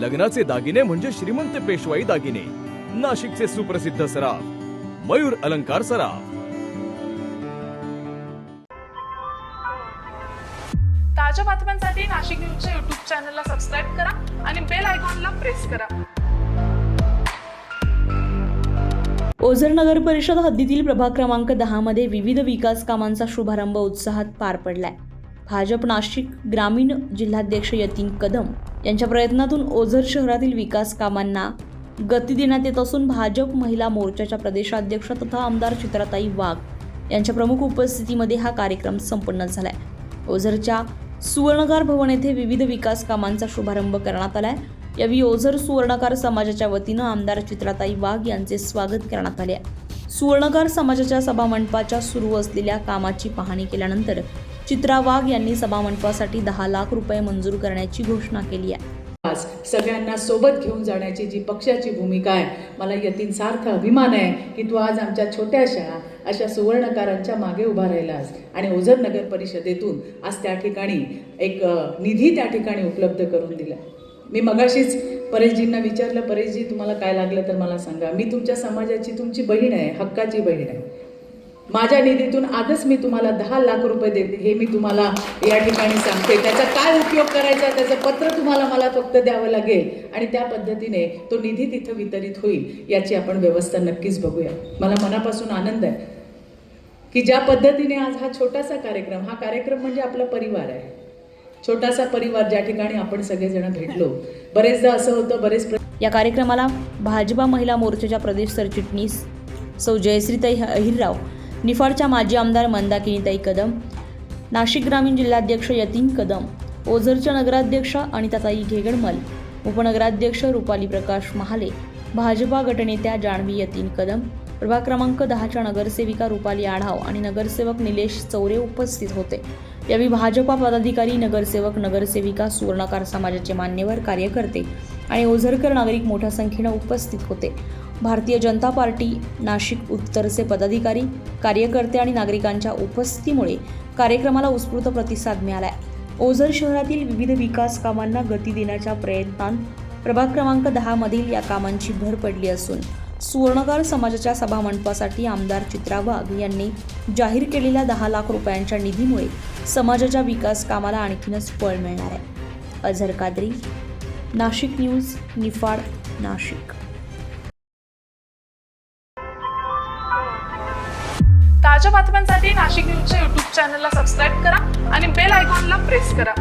लग्नाचे दागिने म्हणजे श्रीमंत पेशवाई दागिने, नाशिकचे सुप्रसिद्ध सराफ मयूर अलंकार सराफ। ताज्या बातम्यांसाठी नाशिक न्यूजच्या YouTube चॅनलला सबस्क्राईब करा आणि बेल आयकॉनला प्रेस करा। ओझर नगर परिषद हद्दीतील प्रभाग क्रमांक 10 मध्ये विविध विकास कामांचा शुभारंभ उत्साहात पार पडलाय। भाजप नाशिक ग्रामीण जिल्हाध्यक्ष यतीन कदम यांच्या प्रयत्नातून ओझर शहरातील विकास कामांना गती देण्यात येत असून भाजप महिला मोर्चाच्या प्रदेशाध्यक्ष तथा आमदार चित्राताई वाघ यांच्या प्रमुख उपस्थितीमध्ये हा कार्यक्रम संपन्न झालाय। ओझरच्या सुवर्णकार भवन येथे विविध विकास कामांचा शुभारंभ करण्यात आलाय। यावेळी ओझर सुवर्णकार समाजाच्या वतीनं आमदार चित्राताई वाघ यांचे स्वागत करण्यात आले। सुवर्णकार समाजाच्या सभामंडपाच्या सुरू असलेल्या कामाची पाहणी केल्यानंतर चित्रा वाघ यांनी सभामंडपासाठी 10 लाख रुपये मंजूर करण्याची घोषणा केली आहे। आज सगळ्यांना सोबत घेऊन जाण्याची जी पक्षाची भूमिका आहे, मला यतीन सार्थ अभिमान आहे की तू आज आमच्या छोट्याशा अशा सुवर्णकारांच्या मागे उभा राहिलास आणि ओझर नगर परिषदेतून आज त्या ठिकाणी एक निधी त्या ठिकाणी उपलब्ध करून दिला। मी मगाशीच परेशजींना विचारलं, परेशजी तुम्हाला काय लागलं तर मला सांगा, मी तुमच्या समाजाची तुमची बहीण आहे, हक्काची बहीण आहे। माझ्या निधीतून आजच मी तुम्हाला 10 लाख रुपये देते, हे मी तुम्हाला या ठिकाणी सांगते। त्याचा काय उपयोग करायचा त्याचं पत्र तुम्हाला मला फक्त द्यावं लागेल आणि त्या पद्धतीने तो निधी तिथं वितरित होईल, याची आपण व्यवस्था नक्कीच बघूया। मला मनापासून आनंद आहे की ज्या पद्धतीने आज हा छोटासा कार्यक्रम, हा कार्यक्रम म्हणजे आपला परिवार आहे, छोटासा परिवार ज्या ठिकाणी आपण सगळेजण भेटलो। बरेचदा असं होतं, या कार्यक्रमाला भाजपा महिला मोर्चाच्या प्रदेश सरचिटणीस सौ जयश्रीताई अहिरराव, निफाडच्या माजी आमदार मंदाकिनीताई कदम, नाशिक ग्रामीण जिल्हाध्यक्ष यतीन कदम, ओझरच्या नगराध्यक्ष अनिताताई घेगडमल, उपनगराध्यक्ष रुपाली प्रकाश महाले, भाजपा गटनेत्या जान्हवी यतीन कदम, प्रभाग क्रमांक 10च्या नगरसेविका रुपाली आढाव आणि नगरसेवक निलेश चौरे उपस्थित होते। यावेळी भाजपा पदाधिकारी, नगरसेवक, नगरसेविका, सुवर्णकार समाजाचे मान्यवर, कार्यकर्ते आणि ओझरकर नागरिक मोठ्या संख्येने उपस्थित होते। भारतीय जनता पार्टी नाशिक उत्तरचे पदाधिकारी, कार्यकर्ते आणि नागरिकांच्या उपस्थितीमुळे कार्यक्रमाला उत्स्फूर्त प्रतिसाद मिळाला। ओझर शहरातील विविध विकास कामांना गती देण्याच्या प्रयत्नांत प्रभाग क्रमांक 10 मधील या कामांची भर पडली असून सुवर्णकार समाजाच्या सभामंडपासाठी आमदार चित्रा वाघ यांनी जाहीर केलेल्या 10 लाख रुपयांच्या निधीमुळे समाजाच्या विकास कामाला आणखीनच बळ मिळणार आहे। अझर कादरी, नाशिक न्यूज, निफाड, नाशिक। ताज्या बातम्यांसाठी नाशिक न्यूजच्या YouTube चॅनलला सबस्क्राईब करा आणि बेल आयकॉनला प्रेस करा।